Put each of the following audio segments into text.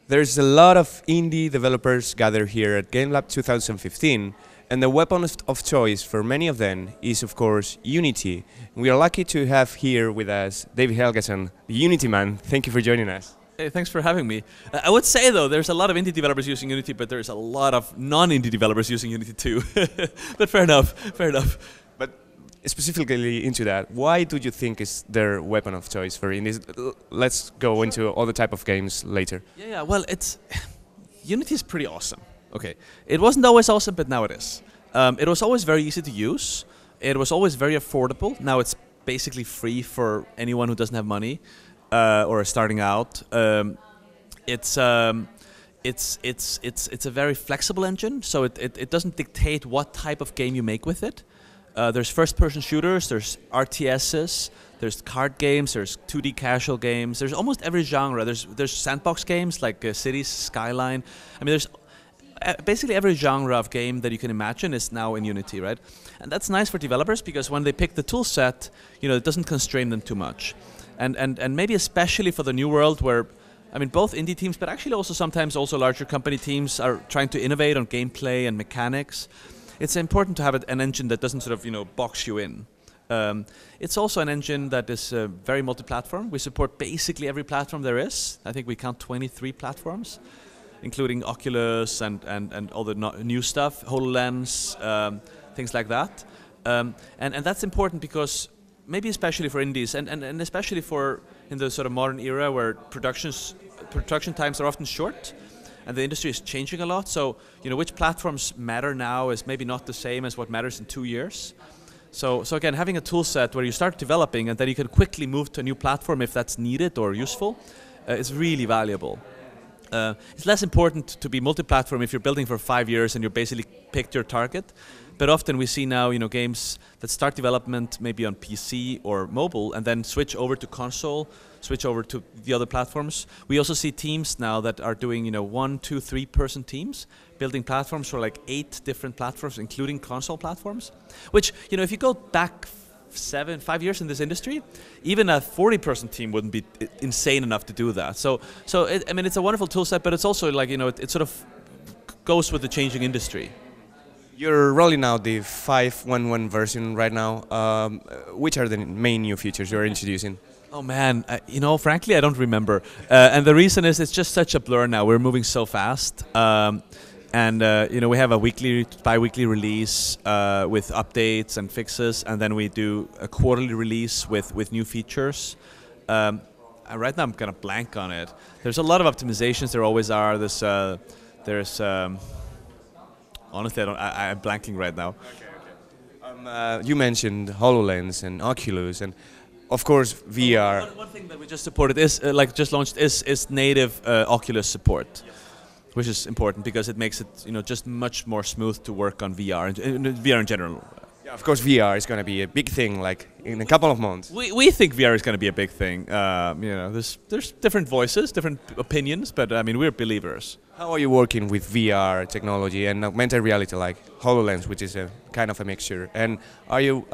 There's a lot of indie developers gathered here at Gamelab 2015, and the weapon of choice for many of them is, of course, Unity. We are lucky to have here with us David Helgason, the Unity man. Thank you for joining us. Hey, thanks for having me. I would say, though, there's a lot of indie developers using Unity, but there's a lot of non-indie developers using Unity too. But fair enough, fair enough. But specifically into that, why do you think is their weapon of choice for indies? Let's go into all the type of games later. Yeah, well, Unity is pretty awesome. Okay, it wasn't always awesome, but now it is. It was always very easy to use. It was always very affordable. Now it's basically free for anyone who doesn't have money or is starting out. It's a very flexible engine, so it doesn't dictate what type of game you make with it. There's first-person shooters, there's RTSs, there's card games, there's 2D casual games. There's almost every genre. There's sandbox games like Cities, Skyline. I mean, there's basically every genre of game that you can imagine is now in Unity, right? And that's nice for developers because when they pick the tool set, it doesn't constrain them too much. And maybe especially for the new world where, I mean, both indie teams, but actually also sometimes also larger company teams are trying to innovate on gameplay and mechanics. It's important to have an engine that doesn't sort of, box you in. It's also an engine that is very multi-platform. We support basically every platform there is. I think we count 23 platforms, including Oculus and all the new stuff, HoloLens, things like that. And that's important because maybe especially for indies and especially for in the sort of modern era where production times are often short. And the industry is changing a lot, so which platforms matter now is maybe not the same as what matters in 2 years. So again, having a tool set where you start developing and then you can quickly move to a new platform if that's needed or useful is really valuable. It's less important to be multi-platform if you're building for 5 years and you basically picked your target. But often we see now, games that start development maybe on PC or mobile and then switch over to console, switch over to the other platforms. We also see teams now that are doing, 1, 2, 3-person teams, building platforms for like 8 different platforms, including console platforms. Which, if you go back 5 years in this industry, even a 40-person team wouldn't be insane enough to do that. So I mean, it's a wonderful tool set, but it's also like, it sort of goes with the changing industry. You're rolling out the 5.1.1 version right now. Which are the main new features you're introducing? Oh man, frankly, I don't remember. And the reason is it's just such a blur now. We're moving so fast. And we have a bi-weekly release with updates and fixes, and then we do a quarterly release with new features. Right now I'm kind of blank on it. There's a lot of optimizations. There always are. There's honestly, I'm blanking right now. Okay. You mentioned HoloLens and Oculus, and of course VR. One thing that we just supported is just launched is native Oculus support. Yes. Which is important because it makes it just much more smooth to work on VR and VR in general. Yeah, of course VR is going to be a big thing like in a couple of months. We think VR is going to be a big thing. There's different voices, different opinions, but I mean we're believers. How are you working with VR technology and augmented reality like HoloLens, which is a kind of a mixture? And are you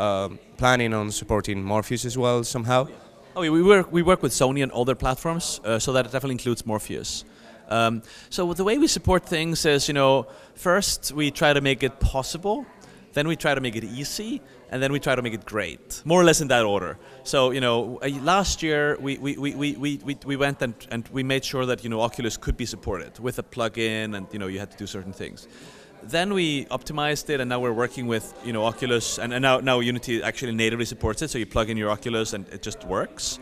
planning on supporting Morpheus as well somehow? Oh, we work with Sony and all their platforms, so that definitely includes Morpheus. So the way we support things is, first we try to make it possible, then we try to make it easy, and then we try to make it great, more or less in that order. So, last year we went and we made sure that, Oculus could be supported with a plugin and, you had to do certain things. Then we optimized it, and now we're working with, Oculus, and now Unity actually natively supports it, so you plug in your Oculus and it just works.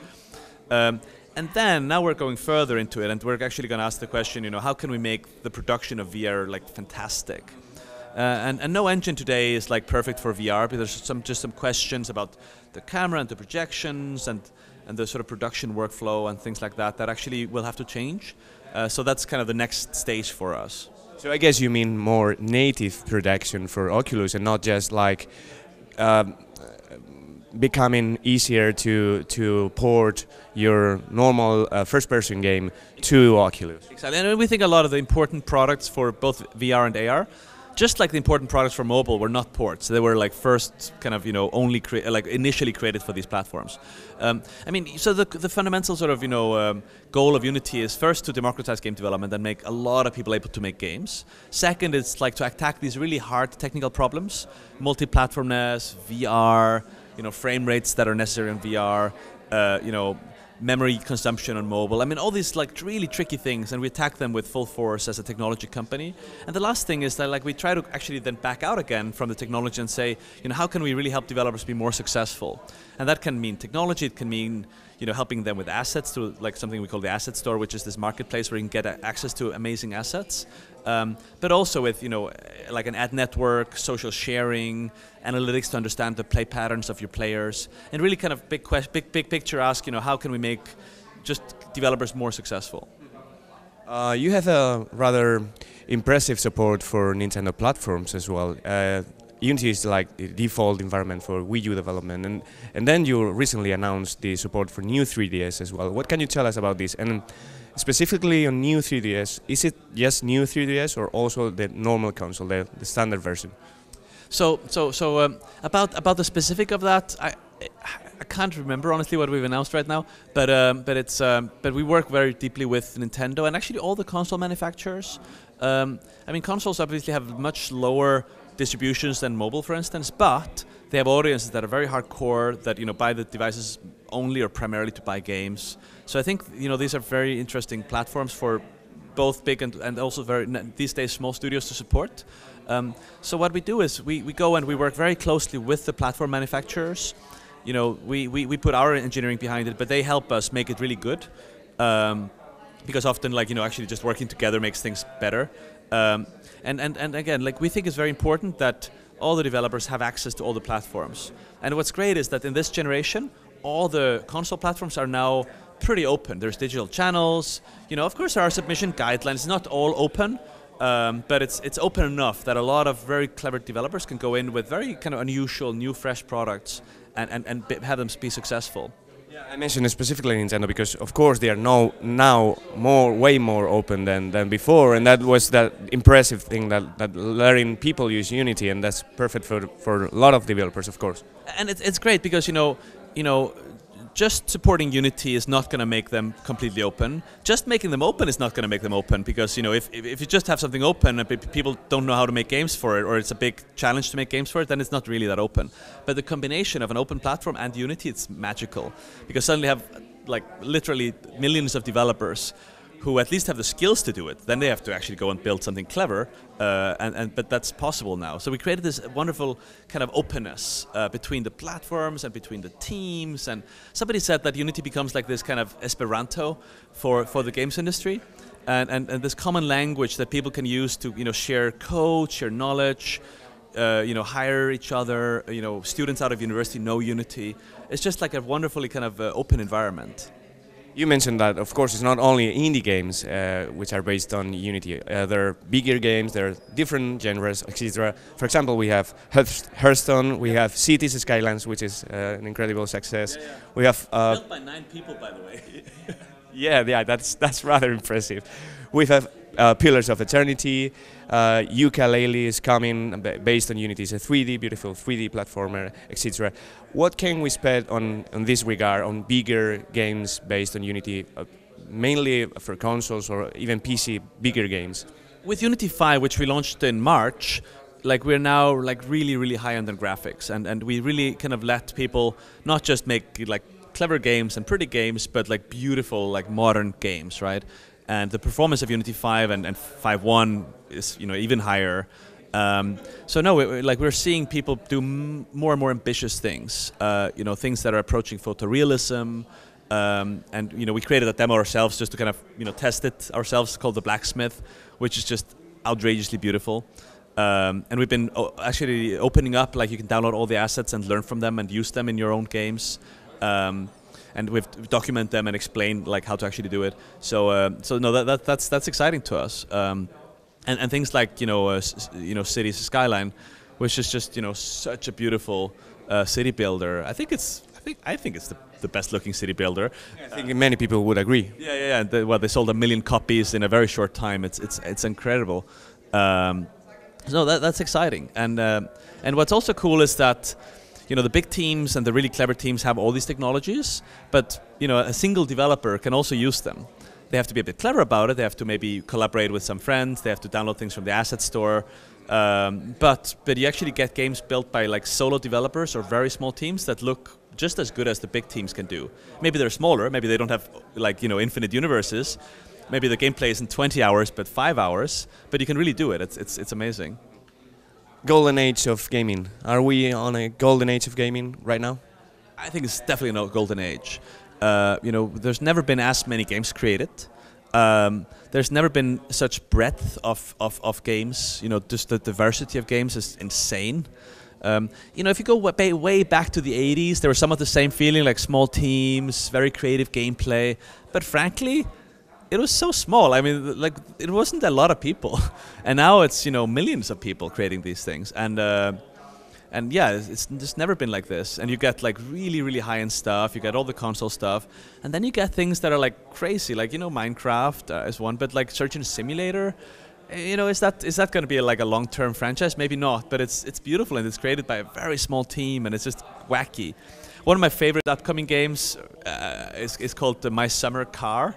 And then, now we're going further into it, and we're actually going to ask the question, how can we make the production of VR fantastic? And no engine today is perfect for VR, but there's just some questions about the camera and the projections and the sort of production workflow and things like that actually will have to change. So that's kind of the next stage for us. So I guess you mean more native production for Oculus and not just becoming easier to port your normal first-person game to Oculus. Exactly, and we think a lot of the important products for both VR and AR just like the important products for mobile were not ports. They were like first kind of, only initially created for these platforms. I mean, so the fundamental sort of, goal of Unity is first to democratize game development and make a lot of people able to make games. Second, it's like to attack these really hard technical problems, multi-platformness, VR, frame rates that are necessary on VR, memory consumption on mobile. I mean, all these like really tricky things, and we attack them with full force as a technology company. And the last thing is that like we try to actually then back out again from the technology and say, how can we really help developers be more successful? And that can mean technology. It can mean helping them with assets through like something we call the asset store, which is this marketplace where you can get access to amazing assets. But also with like an ad network, social sharing, analytics to understand the play patterns of your players, and really kind of big picture ask how can we make just developers more successful. You have a rather impressive support for Nintendo platforms as well. Unity is like the default environment for Wii U development, and then you recently announced the support for new 3DS as well. What can you tell us about this? And specifically on new 3DS, is it just new 3DS or also the normal console, the standard version? So about the specific of that, I can't remember honestly what we've announced right now, but we work very deeply with Nintendo and actually all the console manufacturers. I mean, consoles obviously have much lower distributions than mobile, for instance, but they have audiences that are very hardcore, that buy the devices only or primarily to buy games. So I think these are very interesting platforms for both big and also very these days small studios to support. So what we do is we go and we work very closely with the platform manufacturers. We put our engineering behind it, but they help us make it really good. Because often actually just working together makes things better. And again, we think it's very important that all the developers have access to all the platforms. And what's great is that in this generation, all the console platforms are now pretty open. There's digital channels. Of course there are submission guidelines. It's not all open, but it's open enough that a lot of very clever developers can go in with very kind of unusual, new, fresh products and have them be successful. Yeah, I mentioned specifically Nintendo because, of course, they are now way more open than before, and that was that impressive thing that letting people use Unity, and that's perfect for a lot of developers, of course. And it's great because just supporting Unity is not going to make them completely open. Just making them open is not going to make them open because if you just have something open and people don't know how to make games for it, or it's a big challenge to make games for it, then it's not really that open. But the combination of an open platform and Unity, it's magical because suddenly you have like literally millions of developers who at least have the skills to do it. Then they have to actually go and build something clever, but that's possible now. So we created this wonderful kind of openness between the platforms and between the teams. And somebody said that Unity becomes like this kind of Esperanto for the games industry, and this common language that people can use to share code, share knowledge, hire each other. Students out of university know Unity. It's just like a wonderfully kind of open environment. You mentioned that, of course, it's not only indie games which are based on Unity. There are bigger games, there are different genres, etc. For example, we have Hearthstone, we have Cities Skylines, which is an incredible success. Yeah. We have built by 9 people, by the way. yeah, that's rather impressive. We have Pillars of Eternity, Yooka-Laylee is coming based on Unity. It's a beautiful 3D platformer, etc. What can we expect on this regard, on bigger games based on Unity, mainly for consoles or even PC, bigger games? With Unity 5, which we launched in March, we're now really, really high on the graphics, and we really kind of let people not just make clever games and pretty games, but beautiful modern games, right? And the performance of Unity 5 and 5.1 is even higher. So no, we're seeing people do more and more ambitious things. Things that are approaching photorealism. And we created a demo ourselves just to kind of test it ourselves, called the Blacksmith, which is just outrageously beautiful. And we've been actually opening up, you can download all the assets and learn from them and use them in your own games. And we've document them and explain how to actually do it. So no, that's exciting to us. And things like Cities Skyline, which is just such a beautiful city builder. I think it's the best looking city builder. I think many people would agree. Yeah. They sold 1 million copies in a very short time. It's incredible. So that's exciting, and what's also cool is that, you know, the big teams and the really clever teams have all these technologies, but you know, a single developer can also use them. They have to be a bit clever about it. They have to maybe collaborate with some friends. They have to download things from the asset store. But you actually get games built by like solo developers or very small teams that look just as good as the big teams can do. Maybe they're smaller. Maybe they don't have like, you know, infinite universes. Maybe the gameplay isn't 20 hours but 5 hours. But you can really do it. It's amazing. Golden age of gaming. Are we on a golden age of gaming right now? I think it's definitely no golden age. You know, there's never been as many games created. There's never been such breadth of games. You know, just the diversity of games is insane. You know, if you go way back to the 80s, there was some of the same feeling, like small teams, very creative gameplay. But frankly, it was so small. I mean, like, it wasn't a lot of people. And now it's, you know, millions of people creating these things. And yeah, it's just never been like this. And you get like really high-end stuff. You get all the console stuff, and then you get things that are like crazy, like, you know, Minecraft is one, but like Surgeon Simulator, you know, is that going to be like a long-term franchise? Maybe not, but it's beautiful, and it's created by a very small team, and it's just wacky. One of my favorite upcoming games is called My Summer Car,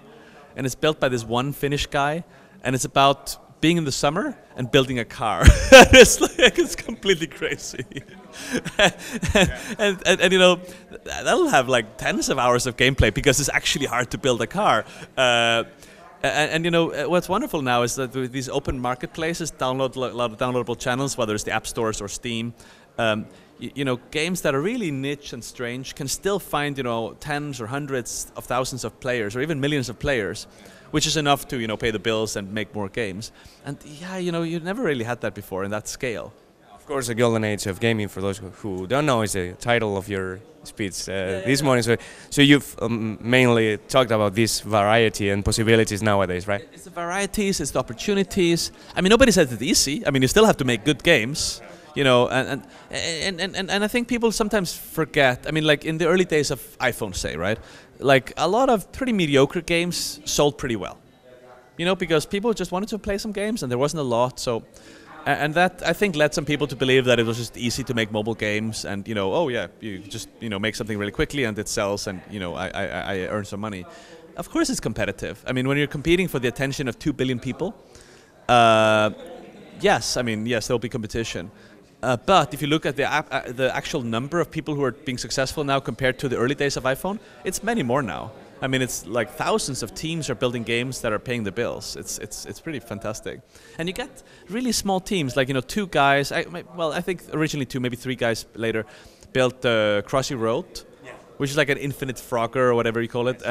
and it's built by this one Finnish guy, and it's about being in the summer and building a car. It's completely crazy. and you know, that'll have like tens of hours of gameplay because it's actually hard to build a car. And you know, what's wonderful now is that with these open marketplaces, download a lot of downloadable channels, whether it's the app stores or Steam. You know, games that are really niche and strange can still find, you know, tens or hundreds of thousands of players, or even millions of players, which is enough to, you know, pay the bills and make more games. And yeah, you know, you never really had that before in that scale. Of course, the golden age of gaming, for those who don't know, is the title of your speech this morning. So you've mainly talked about this variety and possibilities nowadays, right? It's the varieties, it's the opportunities. I mean, nobody says it's easy. I mean, you still have to make good games. You know, and I think people sometimes forget. I mean, like in the early days of iPhone, say, right? Like a lot of pretty mediocre games sold pretty well. You know, because people just wanted to play some games, and there wasn't a lot. So, and that I think led some people to believe that it was just easy to make mobile games, and you know, oh yeah, you just, you know, make something really quickly and it sells, and you know, I earn some money. Of course, it's competitive. I mean, when you're competing for the attention of 2 billion people, yes, I mean, yes, there'll be competition. But if you look at the actual number of people who are being successful now compared to the early days of iPhone, it's many more now. I mean, it's like thousands of teams are building games that are paying the bills. It's pretty fantastic. And you get really small teams, like, you know, 2 guys, well, I think originally 2, maybe 3 guys later, built Crossy Road, which is like an infinite Frogger or whatever you call it.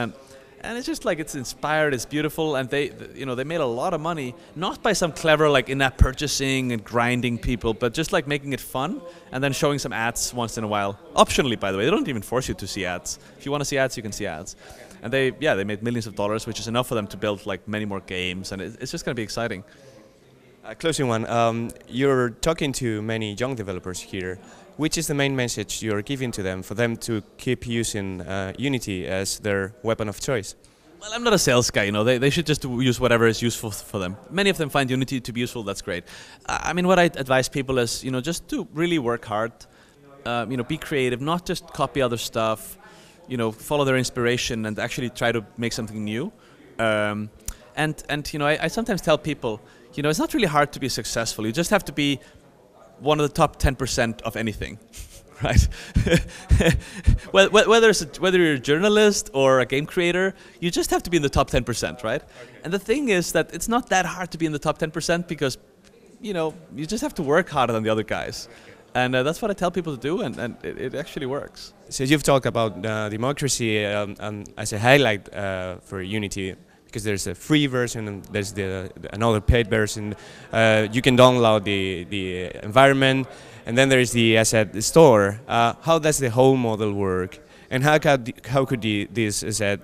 And it's just like, it's inspired, it's beautiful, and you know, they made a lot of money, not by some clever like in-app purchasing and grinding people, but just like making it fun and then showing some ads once in a while. Optionally, by the way, they don't even force you to see ads. If you want to see ads, you can see ads. And they made millions of dollars, which is enough for them to build like many more games, and it's just going to be exciting. Closing one, you're talking to many young developers here. Which is the main message you're giving to them for them to keep using Unity as their weapon of choice? Well, I'm not a sales guy, you know. They should just use whatever is useful for them. Many of them find Unity to be useful. That's great. I mean, what I advise people is, you know, just to really work hard. You know, be creative, not just copy other stuff. You know, follow their inspiration and actually try to make something new. And you know, I sometimes tell people, you know, it's not really hard to be successful. You just have to be one of the top 10% of anything, right? Well, whether you're a journalist or a game creator, you just have to be in the top 10%, right? Okay. And the thing is that it's not that hard to be in the top 10% because, you know, you just have to work harder than the other guys. And that's what I tell people to do, and it actually works. So you've talked about democracy as a highlight for Unity, because there's a free version and there's another paid version. You can download the environment, and then there's the asset store. How does the whole model work, and how could this asset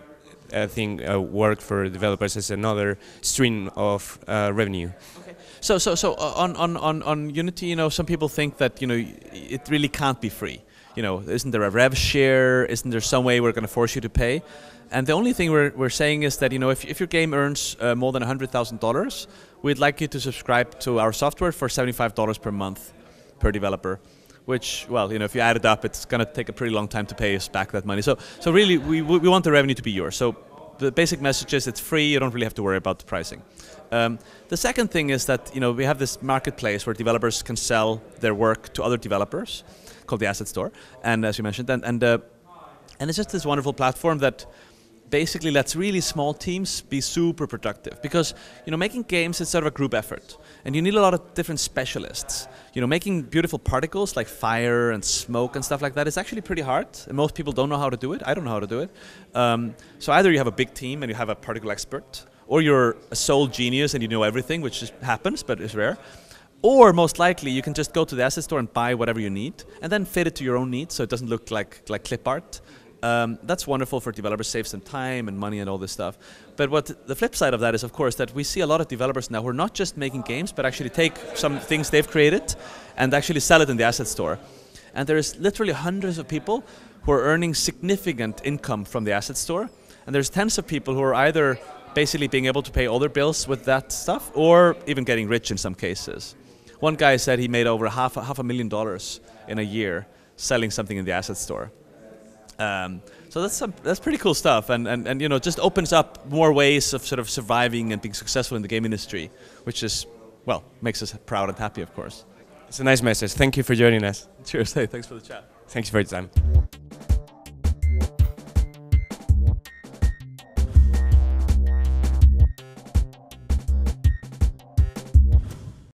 thing work for developers as another stream of revenue? Okay. So on Unity, you know, some people think that, you know, it really can't be free. isn't there a rev share? Isn't there some way we're going to force you to pay? And the only thing we're saying is that if your game earns more than $100,000, we'd like you to subscribe to our software for $75 per month per developer. Which, well, if you add it up, it's going to take a pretty long time to pay us back that money. So really, we want the revenue to be yours. So the basic message is it's free. You don't really have to worry about the pricing. The second thing is that we have this marketplace where developers can sell their work to other developers, called the Asset Store. And as you mentioned, and it's just this wonderful platform that basically lets really small teams be super productive, because making games is sort of a group effort, and you need a lot of different specialists. Making beautiful particles like fire and smoke and stuff like that is actually pretty hard, and most people don't know how to do it. I don't know how to do it. So either you have a big team and you have a particle expert, or you're a sole genius and you know everything, which just happens but is rare. Or most likely you can just go to the Asset Store and buy whatever you need and then fit it to your own needs so it doesn't look like clip art. That's wonderful for developers, saves them time and money and all this stuff. But what the flip side of that is, of course, that we see a lot of developers now who are not just making games, but actually take some things they've created and actually sell it in the Asset Store. And there's literally hundreds of people who are earning significant income from the Asset Store. And there's tens of people who are either basically being able to pay all their bills with that stuff, or even getting rich in some cases. One guy said he made over half $500,000 in a year selling something in the Asset Store. So that's pretty cool stuff, and just opens up more ways of sort of surviving and being successful in the game industry, which is, well, makes us proud and happy, of course. It's a nice message. Thank you for joining us. Cheers. Hey, thanks for the chat. Thanks for your time.